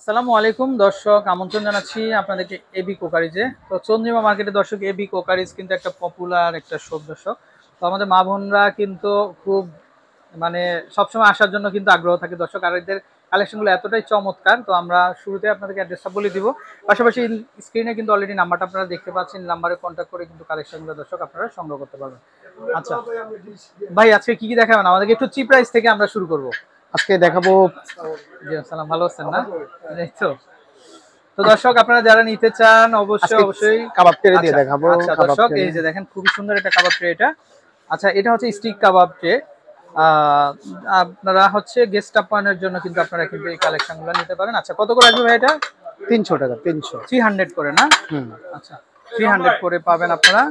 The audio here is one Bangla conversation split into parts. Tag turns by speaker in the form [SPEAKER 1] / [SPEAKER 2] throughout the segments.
[SPEAKER 1] আসসালামু আলাইকুম দর্শক, আমন্ত্রণ জানাচ্ছি আপনাদেরকে এবি কোকারিজে। তো চন্দ্রিমা মার্কেটে দর্শক এবি কোকারিজ কিন্তু একটা পপুলার একটা শপ দর্শক। তো আমাদের মা বোনরা কিন্তু খুব মানে সবসময় আসার জন্য কিন্তু আগ্রহ থাকে দর্শক। আর এদের কালেকশনগুলো এতটাই চমৎকার, তো আমরা শুরুতে আপনাদেরকে অ্যাড্রেসটা বলে দিব। পাশাপাশি স্ক্রিনে কিন্তু অলরেডি নাম্বারটা আপনারা দেখতে পাচ্ছেন, নাম্বারে কন্ট্যাক্ট করে কিন্তু কালেকশনগুলো দর্শক আপনারা সংগ্রহ করতে পারবেন। আচ্ছা ভাই, আজকে কি কি দেখাবেন আমাদেরকে? একটু চিপ প্রাইস থেকে আমরা শুরু করব।
[SPEAKER 2] আজকে দেখাবো।
[SPEAKER 1] জি আসসালাম, ভালো আছেন না? এই তো। তো দর্শক, আপনারা যারা নিতে চান অবশ্যই অবশ্যই
[SPEAKER 2] কাবাব ট্রে দিয়ে
[SPEAKER 1] আচ্ছা
[SPEAKER 2] দেখাবো।
[SPEAKER 1] আচ্ছা
[SPEAKER 2] কাবাব
[SPEAKER 1] দর্শক,
[SPEAKER 2] ট্রে
[SPEAKER 1] এই যে দেখেন খুবই সুন্দর একটা কাবাব ট্রে এটা। আচ্ছা, এটা হচ্ছে স্টিক কাবাব ট্রে। আপনারা হচ্ছে গেস্ট আপ্যায়নের জন্য কিন্তু আপনারা কিন্তু এই কালেকশনগুলো নিতে পারেন। আচ্ছা, কত করে আসবে ভাই এটা?
[SPEAKER 2] 300 টাকা। 300
[SPEAKER 1] 300 করে না?
[SPEAKER 2] হুম।
[SPEAKER 1] আচ্ছা, 300 করে পাবেন আপনারা।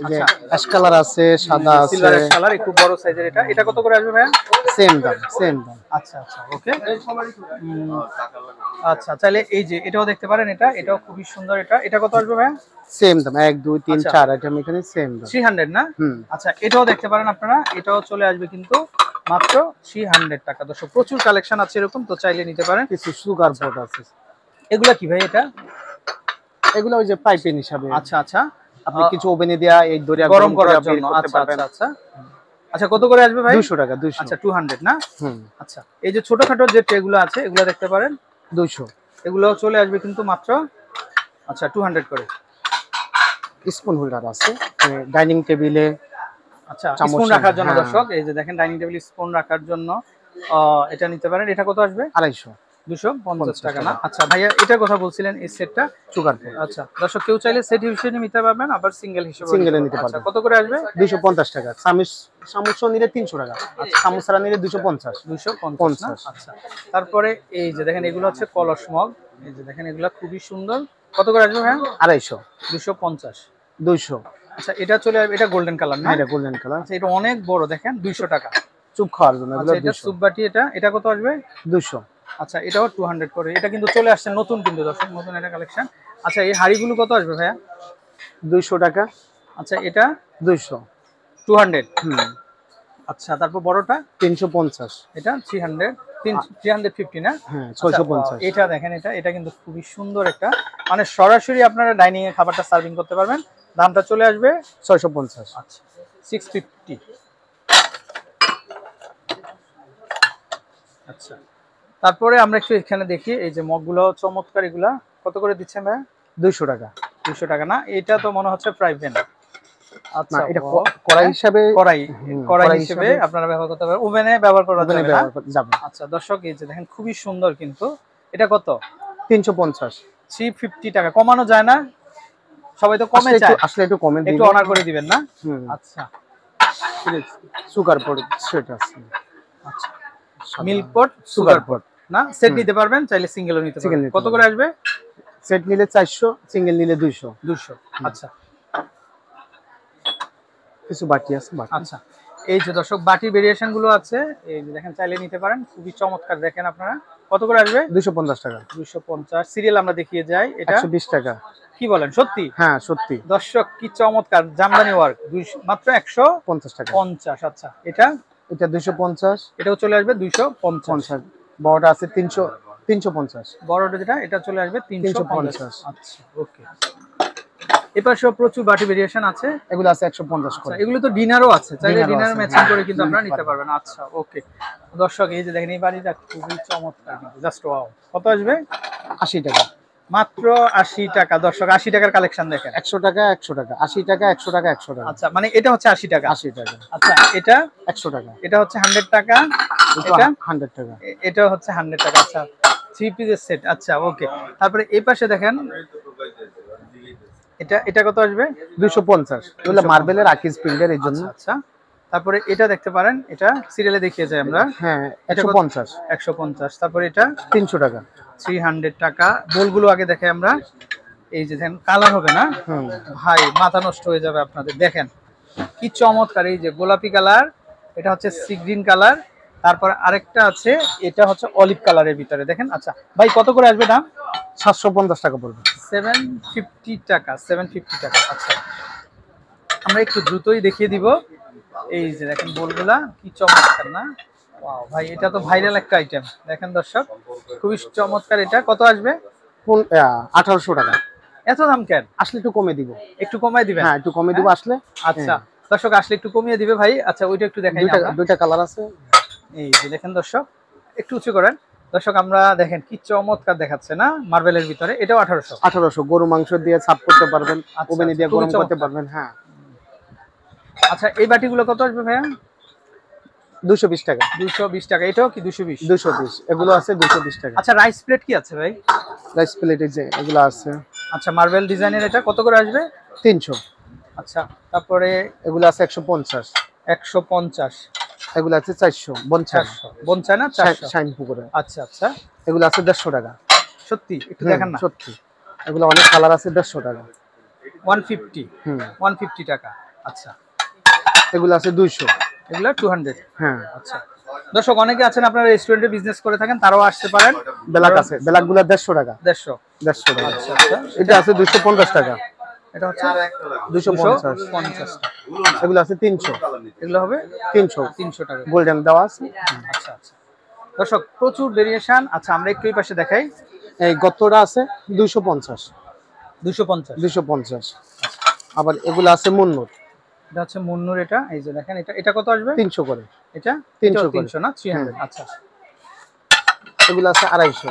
[SPEAKER 2] যে
[SPEAKER 1] আচ্ছা,
[SPEAKER 2] অ্যাশ কালার আছে, সাদা আছে,
[SPEAKER 1] সিলভার অ্যাশ কালার, একটু বড় সাইজের। এটা এটা কত করে আসবে ভাই?
[SPEAKER 2] সেম দাম, সেম দাম।
[SPEAKER 1] আচ্ছা আচ্ছা, ওকে। আচ্ছা, চাইলে এই যে এটাও দেখতে পারেন, এটা এটাও খুবই সুন্দর। এটা এটা কত আসবে ভাই?
[SPEAKER 2] সেম দাম, 1 2 3
[SPEAKER 1] আচ্ছা,
[SPEAKER 2] 4 আইটেম এখানে সেম দাম।
[SPEAKER 1] 300 না?
[SPEAKER 2] হুম।
[SPEAKER 1] আচ্ছা, এটাও দেখতে পারেন আপনারা, এটাও চলে আসবে কিন্তু মাত্র 300 টাকা। দর্শক, প্রচুর কালেকশন আছে এরকম, তো চাইলে নিতে পারেন।
[SPEAKER 2] কিছু সুগার পট আছে।
[SPEAKER 1] এগুলা কি ভাই এটা?
[SPEAKER 2] এগুলো ওই যে পাইপেন হিসাবে।
[SPEAKER 1] আচ্ছা আচ্ছা,
[SPEAKER 2] আপনি কিছু ওভেনে দেয়া এই দরিয়া
[SPEAKER 1] গরম করার জন্য। আচ্ছা আচ্ছা আচ্ছা আচ্ছা, কত করে আসবে ভাই?
[SPEAKER 2] 200 টাকা। 200।
[SPEAKER 1] আচ্ছা, 200 না?
[SPEAKER 2] হুম।
[SPEAKER 1] আচ্ছা, এই যে ছোটখাটো যে ট্রেগুলো আছে এগুলো দেখতে পারেন,
[SPEAKER 2] 200।
[SPEAKER 1] এগুলো চলে আসবে কিন্তু মাত্র আচ্ছা 200 করে।
[SPEAKER 2] স্পুন হোল্ডার আছে ডাইনিং টেবিলে।
[SPEAKER 1] আচ্ছা,
[SPEAKER 2] চামচ
[SPEAKER 1] স্পুন রাখার জন্য
[SPEAKER 2] হ্যাঁ।
[SPEAKER 1] দর্শক, এই যে দেখেন ডাইনিং টেবিল স্পুন রাখার জন্য এটা নিতে পারেন। এটা কত আসবে?
[SPEAKER 2] 250।
[SPEAKER 1] 250 টাকা না? আচ্ছা ভাইয়া, এটার কথা বলছিলেন এই সেটটা?
[SPEAKER 2] সুগার পট।
[SPEAKER 1] আচ্ছা দর্শক, কেউ চাইলে সেট হিসেবে নিতে পারবেন, আবার সিঙ্গেল হিসেবে
[SPEAKER 2] সিঙ্গেলে নিতে
[SPEAKER 1] আচ্ছা,
[SPEAKER 2] পারবেন।
[SPEAKER 1] কত করে আসবে?
[SPEAKER 2] 250 টাকা। চামচ নিলে 300 টাকা। আচ্ছা, চামচরা নিলে 250।
[SPEAKER 1] 250 না? আচ্ছা, তারপরে এই যে দেখেন এগুলো হচ্ছে কলস মগ। এই যে দেখেন এগুলো খুবই সুন্দর। কত করে আসবে ভাইয়া?
[SPEAKER 2] 250।
[SPEAKER 1] 250।
[SPEAKER 2] 200।
[SPEAKER 1] আচ্ছা, এটা চলে আসবে, এটা গোল্ডেন কালার না?
[SPEAKER 2] হ্যাঁ, এটা গোল্ডেন কালার।
[SPEAKER 1] আচ্ছা, এটা অনেক বড়, দেখেন 200 টাকা।
[SPEAKER 2] চুপ খাওয়ার জন্য
[SPEAKER 1] আচ্ছা,
[SPEAKER 2] এগুলো
[SPEAKER 1] এটা
[SPEAKER 2] 200।
[SPEAKER 1] সুপ বাটি। এটা এটা কত আসবে?
[SPEAKER 2] 200।
[SPEAKER 1] আচ্ছা, এটাও 200 করে। এটা কিন্তু চলে আসছে নতুন, কিন্তু দর্শক নতুন এটা কালেকশন। আচ্ছা, এই হাড়িগুলো কত আসবে ভাইয়া?
[SPEAKER 2] 200 টাকা।
[SPEAKER 1] আচ্ছা, এটা
[SPEAKER 2] 200।
[SPEAKER 1] 200।
[SPEAKER 2] হুম।
[SPEAKER 1] আচ্ছা, তারপর বড়টা?
[SPEAKER 2] 350।
[SPEAKER 1] এটা 300, 350 না?
[SPEAKER 2] হ্যাঁ,
[SPEAKER 1] আচ্ছা,
[SPEAKER 2] 650।
[SPEAKER 1] এটা দেখেন, এটা এটা কিন্তু খুবই সুন্দর একটা, মানে সরাসরি আপনারা ডাইনিং এ খাবারটা সার্ভিং করতে পারবেন। দামটা চলে আসবে
[SPEAKER 2] 650।
[SPEAKER 1] আচ্ছা 650। আচ্ছা, তারপরে আমরা একটু এখানে দেখি, এই যে মগগুলো চমৎকার, এগুলা কত করে দিচ্ছেন ভাই?
[SPEAKER 2] 200 টাকা।
[SPEAKER 1] 200 টাকা না? এটা তো মনে হচ্ছে প্রায় ভেন।
[SPEAKER 2] না,
[SPEAKER 1] আচ্ছা,
[SPEAKER 2] এটা কড়াই হিসাবে।
[SPEAKER 1] কড়াই কড়াই
[SPEAKER 2] কড়াই
[SPEAKER 1] হিসেবে
[SPEAKER 2] হিসাবে
[SPEAKER 1] আপনারা ব্যবহার করতে পারবেন, ওভেনে ব্যবহার করা
[SPEAKER 2] ওভেনে
[SPEAKER 1] যাবে না?
[SPEAKER 2] ব্যবহার করা যাবে।
[SPEAKER 1] আচ্ছা দর্শক, এই যে দেখেন খুবই সুন্দর কিন্তু। এটা কত?
[SPEAKER 2] 350।
[SPEAKER 1] 350 টাকা। কমানো যায় না? সবাই তো কমে চায়,
[SPEAKER 2] আসলে একটু কমে দিন।
[SPEAKER 1] একটু অনার করে দিবেন না?
[SPEAKER 2] হুম।
[SPEAKER 1] আচ্ছা
[SPEAKER 2] সুগার পট সেট আছে।
[SPEAKER 1] আচ্ছা, মিল্ক পট, সুগার পট না? সেট নিতে পারবেন, চাইলে সিঙ্গেলও নিতে পারবেন। কত করে আসবে?
[SPEAKER 2] সেট নিলে 400, সিঙ্গেল নিলে 200।
[SPEAKER 1] 200। আচ্ছা
[SPEAKER 2] কিছু বাকি আছে বাকি।
[SPEAKER 1] আচ্ছা, এই যে দর্শক বাটির ভেরিয়েশন গুলো আছে, এই যে দেখেন, চাইলে নিতে পারেন, খুবই চমৎকার। দেখেন আপনারা, কত করে আসবে?
[SPEAKER 2] 250 টাকা।
[SPEAKER 1] 250। সিরিয়াল আমরা দেখিয়ে যাই। এটা
[SPEAKER 2] 120 টাকা।
[SPEAKER 1] কি বলেন, সত্যি?
[SPEAKER 2] হ্যাঁ, সত্যি।
[SPEAKER 1] দর্শক, কি চমৎকার জামদানি ওয়ার্ক, মাত্র
[SPEAKER 2] 150 টাকা।
[SPEAKER 1] 150। আচ্ছা, এটা
[SPEAKER 2] এটা 250।
[SPEAKER 1] এটাও চলে আসবে 250।
[SPEAKER 2] 50। বড়টা আছে 350।
[SPEAKER 1] বড়টা যেটা, এটা চলে আসবে 350।
[SPEAKER 2] 350।
[SPEAKER 1] আচ্ছা, ওকে। এবার সব প্রচুর বাটি ভেরিয়েশন আছে।
[SPEAKER 2] এগুলো আছে 150 করে।
[SPEAKER 1] এগুলো তো ডিনারও আছে, চাইলে
[SPEAKER 2] ডিনারও
[SPEAKER 1] ডিনার
[SPEAKER 2] আছে,
[SPEAKER 1] ম্যাচিং
[SPEAKER 2] হ্যাঁ।
[SPEAKER 1] করে কিন্তু আপনারা নিতে পারবেন। আচ্ছা, ওকে। দর্শক, এই যে দেখেন এই বাড়িটা খুবই চমৎকার কিন্তু, জাস্ট ওয়াও। কত আসবে?
[SPEAKER 2] 80 টাকা।
[SPEAKER 1] মাত্র 80 টাকা। দর্শক, 80 টাকার কালেকশন দেখেন।
[SPEAKER 2] 100 টাকা, 100 টাকা, 80 টাকা, 100 টাকা, 100 টাকা।
[SPEAKER 1] আচ্ছা, মানে এটা হচ্ছে 80 টাকা।
[SPEAKER 2] 80 টাকা।
[SPEAKER 1] আচ্ছা, এটা
[SPEAKER 2] 100 টাকা।
[SPEAKER 1] এটা হচ্ছে 100 টাকা।
[SPEAKER 2] এটা
[SPEAKER 1] এটা
[SPEAKER 2] 100 টাকা।
[SPEAKER 1] এটা হচ্ছে 100 টাকা। আচ্ছা, 3 পিসের সেট। আচ্ছা, ওকে। তারপরে এই পাশে দেখেন, এটা এটা কত আসবে?
[SPEAKER 2] 250। এগুলো মার্বেলের আকিজ প্রিন্টের, এর জন্য।
[SPEAKER 1] আচ্ছা, তারপরে এটা দেখতে পারেন, এটা সিরিয়ালে দেখিয়ে যায় আমরা।
[SPEAKER 2] হ্যাঁ, 150।
[SPEAKER 1] 150। তারপরে এটা
[SPEAKER 2] 300 টাকা।
[SPEAKER 1] 300 টাকা। বোলগুলো আগে দেখে আমরা। এই যে দেখেন, কালার হবে না
[SPEAKER 2] হুম।
[SPEAKER 1] ভাই, মাথা নষ্ট হয়ে যাবে আপনাদের। দেখেন কি চমৎকার, এই যে গোলাপি কালার, এটা হচ্ছে সি গ্রিন কালার, তারপর আরেকটা আছে, এটা হচ্ছে অলিভ কালারের ভিতরে। দেখেন। আচ্ছা ভাই, কত করে আসবে দাম?
[SPEAKER 2] 750 টাকা পড়বে।
[SPEAKER 1] 750 টাকা। 750 টাকা। আচ্ছা, আমরা একটু দ্রুতই দেখিয়ে দিব। এই যে দেখেন বোলগুলা কি চমৎকার না? ওয়াও ভাই, এটা তো ভাইরাল একটা আইটেম। দেখেন দর্শক, খুবই চমৎকার। এটা কত আসবে?
[SPEAKER 2] 1800 টাকা।
[SPEAKER 1] এত দাম কেন?
[SPEAKER 2] আসলে একটু কমে দিব।
[SPEAKER 1] একটু কমায় দিবেন?
[SPEAKER 2] হ্যাঁ, একটু কমে দিব
[SPEAKER 1] হ্যাঁ?
[SPEAKER 2] আসলে।
[SPEAKER 1] আচ্ছা
[SPEAKER 2] হ্যাঁ,
[SPEAKER 1] দর্শক, আসলে একটু কমিয়ে দিবে ভাই। আচ্ছা, ওইটা একটু দেখাই না
[SPEAKER 2] দুইটা
[SPEAKER 1] আমরা।
[SPEAKER 2] দুইটা কালার আছে।
[SPEAKER 1] এই যে দেখেন দর্শক, একটু উঁচু করেন। দর্শক আমরা দেখেন কি চমৎকার দেখাচ্ছে না, মার্বেলের ভিতরে। এটাও 1800?
[SPEAKER 2] 1800 গরু মাংস দিয়ে সার্ভ করতে পারবেন,
[SPEAKER 1] আচ্ছা,
[SPEAKER 2] ওভেনে
[SPEAKER 1] আচ্ছা,
[SPEAKER 2] দিয়ে
[SPEAKER 1] খুবই
[SPEAKER 2] গরম করতে
[SPEAKER 1] চমৎকার।
[SPEAKER 2] পারবেন। হ্যাঁ,
[SPEAKER 1] আচ্ছা, এই বাটিগুলো কত আসবে ভাইয়া?
[SPEAKER 2] 220 টাকা।
[SPEAKER 1] 220 টাকা। এটাও কি 220?
[SPEAKER 2] 220 এগুলো আছে 220 টাকা।
[SPEAKER 1] আচ্ছা, রাইস প্লেট কি আছে ভাই?
[SPEAKER 2] রাইস প্লেট যে এগুলো আছে
[SPEAKER 1] আচ্ছা, মার্বেল ডিজাইনের এটা কত করে আসবে?
[SPEAKER 2] 300।
[SPEAKER 1] আচ্ছা, তারপরে
[SPEAKER 2] এগুলো আছে 150।
[SPEAKER 1] 150।
[SPEAKER 2] এগুলো আছে 400 বনছাই।
[SPEAKER 1] 400 বনচায় না? 400।
[SPEAKER 2] শাইন পুকুরে।
[SPEAKER 1] আচ্ছা আচ্ছা,
[SPEAKER 2] এগুলো আছে 150 টাকা।
[SPEAKER 1] সত্যি একটু
[SPEAKER 2] হুম,
[SPEAKER 1] দেখান না।
[SPEAKER 2] সত্যি এগুলো অনেক কালার আছে, 150 টাকা।
[SPEAKER 1] 150।
[SPEAKER 2] হুম,
[SPEAKER 1] 150 টাকা। আচ্ছা,
[SPEAKER 2] এগুলো আছে 200।
[SPEAKER 1] এগুলো 200।
[SPEAKER 2] হ্যাঁ,
[SPEAKER 1] আচ্ছা দর্শক, অনেকে আছেন আপনারা রেস্টুরেন্টে বিজনেস করে থাকেন, তারাও আসতে পারেন।
[SPEAKER 2] ব্ল্যাক আছে, ব্ল্যাক গুলো 150 টাকা।
[SPEAKER 1] 150।
[SPEAKER 2] 150 টাকা।
[SPEAKER 1] আচ্ছা আচ্ছা,
[SPEAKER 2] এটা আছে 250 টাকা।
[SPEAKER 1] এটা হচ্ছে
[SPEAKER 2] 250।
[SPEAKER 1] 250 টাকা।
[SPEAKER 2] এগুলো আছে 300।
[SPEAKER 1] এগুলো হবে
[SPEAKER 2] 300
[SPEAKER 1] 300 টাকা।
[SPEAKER 2] গোল্ডেন দেওয়া আছে।
[SPEAKER 1] আচ্ছা আচ্ছা দর্শক, প্রচুর ভেরিয়েশন। আচ্ছা, আমরা একটু এই পাশে দেখাই।
[SPEAKER 2] এই গত্তটা আছে 250।
[SPEAKER 1] 250।
[SPEAKER 2] 250। আবার এগুলো আছে মুন্নুর,
[SPEAKER 1] এটা হচ্ছে মুন্নুর। এটা এই যে দেখেন, এটা এটা কত আসবে?
[SPEAKER 2] 300 করে।
[SPEAKER 1] এটা
[SPEAKER 2] 300 করে।
[SPEAKER 1] 300 না 300? আচ্ছা
[SPEAKER 2] এগুলো আছে 250।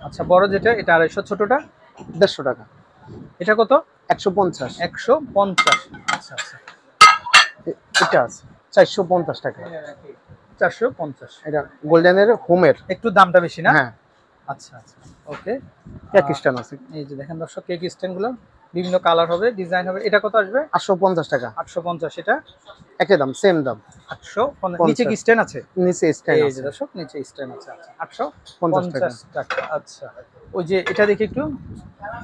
[SPEAKER 1] আচ্ছা, বড় যেটা এটা 250, ছোটটা
[SPEAKER 2] 150 টাকা।
[SPEAKER 1] এটা কত?
[SPEAKER 2] 150।
[SPEAKER 1] 150। আচ্ছা আচ্ছা,
[SPEAKER 2] এটা আছে 450 টাকা।
[SPEAKER 1] 450।
[SPEAKER 2] এটা গোল্ডেনের হোমের।
[SPEAKER 1] একটু দামটা বেশি না?
[SPEAKER 2] হ্যাঁ,
[SPEAKER 1] আচ্ছা আচ্ছা, ওকে।
[SPEAKER 2] এক স্ট্যান্ড আছে।
[SPEAKER 1] এই যে দেখেন দর্শক, কেক স্ট্যান্ড গুলো বিভিন্ন কালার হবে, ডিজাইন হবে। এটা কত আসবে?
[SPEAKER 2] 850 টাকা।
[SPEAKER 1] 850। এটা
[SPEAKER 2] একই দাম, সেম দাম।
[SPEAKER 1] 850। নিচে কি স্ট্যান্ড আছে?
[SPEAKER 2] নিচে স্ট্যান্ড
[SPEAKER 1] এই
[SPEAKER 2] আছে।
[SPEAKER 1] যে দর্শক, নিচে স্ট্যান্ড আছে। আচ্ছা,
[SPEAKER 2] 50 টাকা।
[SPEAKER 1] 850 টাকা। আচ্ছা, ওই যে এটা দেখি একটু,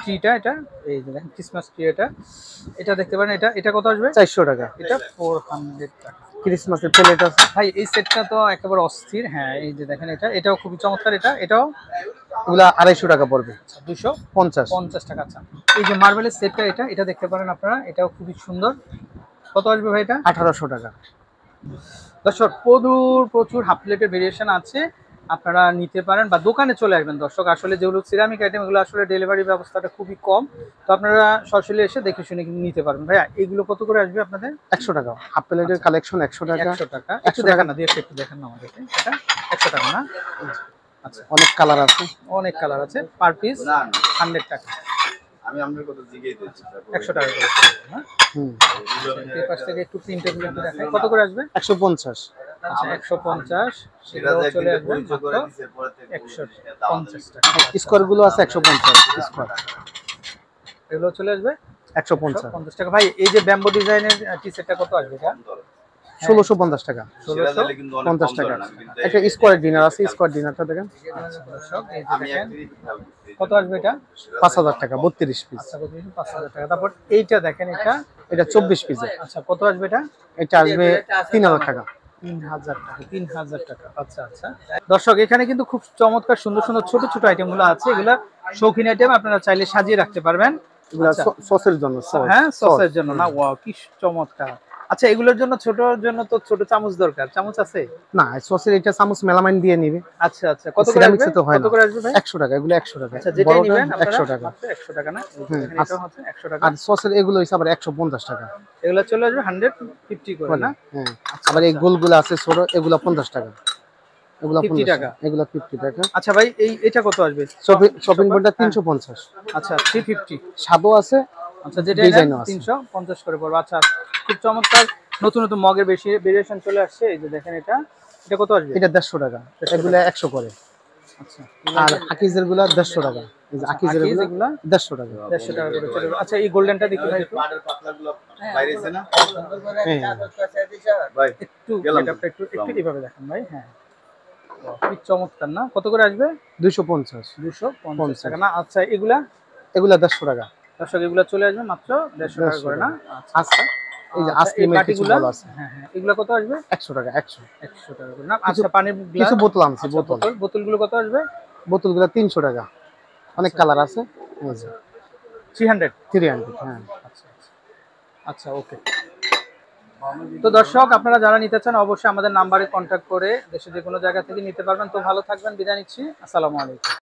[SPEAKER 1] ট্রিটা। এটা এই যে দেখেন, ক্রিসমাস ট্রি। এটা এটা দেখতে পারেন। এটা এটা কত আসবে?
[SPEAKER 2] 400 টাকা।
[SPEAKER 1] এটা 400 টাকা।
[SPEAKER 2] ক্রিসমাসের প্লেট আছে।
[SPEAKER 1] ভাই, এই সেটটা তো একেবারে অস্থির। হ্যাঁ, এই যে দেখেন, এটা এটাও খুবই চমৎকার। এটা এটাও
[SPEAKER 2] এগুলা 250 টাকা পড়বে।
[SPEAKER 1] 250
[SPEAKER 2] 50।
[SPEAKER 1] টাকা। আচ্ছা, এই যে মার্বেলের সেটটা, এটা এটা দেখতে পারেন আপনারা। এটাও খুবই সুন্দর। কত আসবে ভাই এটা?
[SPEAKER 2] 1800 টাকা।
[SPEAKER 1] দর্শক, প্রচুর প্রচুর হাফ প্লেটের ভেরিয়েশন আছে, আপনারা নিতে পারেন বা দোকানে চলে আসবেন। দর্শক, আসলে যেগুলো সিরামিক আইটেম, এগুলো আসলে ডেলিভারি ব্যবস্থাটা খুবই কম, তো আপনারা সরাসরি এসে দেখে শুনে নিতে পারবেন। ভাইয়া, এগুলো কত করে আসবে আপনাদের?
[SPEAKER 2] 100 টাকা। হাফ প্লেটের কালেকশন 100 টাকা।
[SPEAKER 1] 100 টাকা।
[SPEAKER 2] 100
[SPEAKER 1] একটু
[SPEAKER 2] টাকা।
[SPEAKER 1] দেখান না, দিয়ে একটু দেখান না আমাদেরকে। এটা 100 টাকা না? আচ্ছা,
[SPEAKER 2] অনেক কালার আছে।
[SPEAKER 1] অনেক কালার আছে। পার পিস 100 টাকা।
[SPEAKER 3] আমি আপনার কথা জিজ্ঞেস করছি
[SPEAKER 1] 100 টাকা করে। হ্যাঁ,
[SPEAKER 2] হুম,
[SPEAKER 1] এই পাশ থেকে একটু প্রিন্টের গুলো একটু দেখাই। কত করে আসবে?
[SPEAKER 2] 150।
[SPEAKER 1] আচ্ছা, 150।
[SPEAKER 3] সেটা
[SPEAKER 1] এগুলো চলে
[SPEAKER 3] একদিকে
[SPEAKER 1] আসবে
[SPEAKER 3] পরিচয় করে
[SPEAKER 1] মাত্র
[SPEAKER 3] দিছে পরে থেকে
[SPEAKER 1] 150 টাকা।
[SPEAKER 2] স্কোয়ার গুলো আছে 150 স্কোয়ার।
[SPEAKER 1] এগুলো চলে আসবে
[SPEAKER 2] 150।
[SPEAKER 1] 50 টাকা। ভাই, এই যে ব্যাম্বো ডিজাইনের টি সেটটা কত আসবে? এটা
[SPEAKER 2] 1650 টাকা।
[SPEAKER 1] 1650
[SPEAKER 3] কিন্তু অনেক
[SPEAKER 2] 50
[SPEAKER 3] কম
[SPEAKER 2] টাকা।
[SPEAKER 3] ধরে না কিন্তু
[SPEAKER 2] একটা স্কোয়ার ডিনার আছে, স্কোয়ার ডিনারটা দেখেন।
[SPEAKER 1] দর্শক, এই যে
[SPEAKER 3] আমি
[SPEAKER 1] দেখেন,
[SPEAKER 3] একদিনই খেয়াল করছি।
[SPEAKER 1] কত আসবে এটা?
[SPEAKER 2] 5000 টাকা 32 পিস।
[SPEAKER 1] আচ্ছা, কত? 5000 টাকা। তারপর এইটা দেখেন, এটা
[SPEAKER 2] এটা 24 পিসের।
[SPEAKER 1] আচ্ছা, কত আসবে এটা?
[SPEAKER 2] এটা আসবে 3000 টাকা।
[SPEAKER 1] 3000 টাকা। 3000 টাকা। আচ্ছা আচ্ছা দর্শক, এখানে কিন্তু খুব চমৎকার সুন্দর সুন্দর ছোট ছোট আইটেম গুলো আছে। এগুলা শৌখিন আইটেম, আপনারা চাইলে সাজিয়ে রাখতে পারবেন।
[SPEAKER 2] এগুলা
[SPEAKER 1] আচ্ছা,
[SPEAKER 2] সসের জন্য, সস।
[SPEAKER 1] হ্যাঁ, সসের জন্য না? ওয়াও, কি চমৎকার। আচ্ছা, এগুলোর জন্য, ছোটর জন্য তো ছোট চামচ দরকার। চামচ আছে?
[SPEAKER 2] না, সসের এটা চামচ মেলামাইন দিয়ে নিবে।
[SPEAKER 1] আচ্ছা আচ্ছা, কত করে আসবে?
[SPEAKER 2] সিরামিক্সে তো হয়
[SPEAKER 1] কত
[SPEAKER 2] না।
[SPEAKER 1] করে আসবে ভাই?
[SPEAKER 2] 100 টাকা। এগুলো 100 টাকা।
[SPEAKER 1] আচ্ছা, যেটাই
[SPEAKER 2] বড়টা
[SPEAKER 1] নেবেন আপনারা
[SPEAKER 2] 100 টাকা।
[SPEAKER 1] মাত্র 100 টাকা না?
[SPEAKER 2] হুম,
[SPEAKER 1] এখানে এটা হচ্ছে 100 টাকা।
[SPEAKER 2] আর সসের এগুলো হইছে আবার 150 টাকা।
[SPEAKER 1] এগুলো চলে আসবে 150 করে না?
[SPEAKER 2] হ্যাঁ।
[SPEAKER 1] আচ্ছা,
[SPEAKER 2] আবার এই
[SPEAKER 1] আচ্ছা।
[SPEAKER 2] গোলগুলো আছে ছোট, এগুলো 50 টাকা। এগুলো
[SPEAKER 1] 50
[SPEAKER 2] 50
[SPEAKER 1] টাকা।
[SPEAKER 2] টাকা। এগুলো 50 টাকা।
[SPEAKER 1] আচ্ছা ভাই, এই এটা কত আসবে?
[SPEAKER 2] শপিং বোর্ডটা
[SPEAKER 1] হ্যাঁ।
[SPEAKER 2] 350।
[SPEAKER 1] আচ্ছা, 350।
[SPEAKER 2] সাদও আছে,
[SPEAKER 1] আচ্ছা, যেটা
[SPEAKER 2] ডিজাইনও আছে।
[SPEAKER 1] 350 করে পড়বে। আচ্ছা, খুব চমৎকার। নতুন নতুন মগের বেশি ভেরিয়েশন চলে আসছে। এই যে দেখেন, এটা এটা কত আসবে?
[SPEAKER 2] এটা 150 টাকা।
[SPEAKER 1] 150
[SPEAKER 2] এগুলো 100 করে।
[SPEAKER 1] আচ্ছা,
[SPEAKER 2] আর আকিজের গুলা 150 টাকা। এই যে আকিজের
[SPEAKER 1] আকিজ
[SPEAKER 2] গুলা
[SPEAKER 1] এগুলা
[SPEAKER 2] 150 টাকা।
[SPEAKER 1] 150 টাকা করে চলে যাবে। আচ্ছা, এই গোল্ডেনটা দেখি ভাই একটু।
[SPEAKER 3] পাটের পাতলাগুলো বাইরেছে না
[SPEAKER 2] হ্যাঁ,
[SPEAKER 3] ভাই?
[SPEAKER 1] একটু
[SPEAKER 3] গেলাম।
[SPEAKER 1] এটা একটু একটু এইভাবে দেখেন ভাই। হ্যাঁ, খুব চমৎকার না? কত করে আসবে?
[SPEAKER 2] 250।
[SPEAKER 1] 250 টাকা না? আচ্ছা, এগুলা
[SPEAKER 2] এগুলা 150 টাকা।
[SPEAKER 1] দর্শক, এগুলা চলে আসবে মাত্র 150 টাকা করে না? আচ্ছা
[SPEAKER 2] আচ্ছা, এই যে
[SPEAKER 1] আচ্ছা, এই
[SPEAKER 2] আইসক্রিমের কিছু
[SPEAKER 1] বাটিগুলা,
[SPEAKER 2] বল আছে।
[SPEAKER 1] হ্যাঁ হ্যাঁ, এগুলা কত আসবে?
[SPEAKER 2] 100 টাকা। 100
[SPEAKER 1] 100 টাকা করে না? আচ্ছা, পানির গ্লাস,
[SPEAKER 2] কিছু বোতল আনছি, বোতল।
[SPEAKER 1] বোতলগুলো কত আসবে?
[SPEAKER 2] বোতলগুলো 300 টাকা। অনেক কালার আছে। এই যে
[SPEAKER 1] 300।
[SPEAKER 2] 300। হ্যাঁ,
[SPEAKER 1] আচ্ছা আচ্ছা আচ্ছা, ওকে। তো দর্শক আপনারা যারা নিতে চান অবশ্যই আমাদের নাম্বারে কন্ট্যাক্ট করে দেশে যে কোনো জায়গা থেকে নিতে পারবেন। তো ভালো থাকবেন, বিদায় নিচ্ছি, আসসালামু আলাইকুম।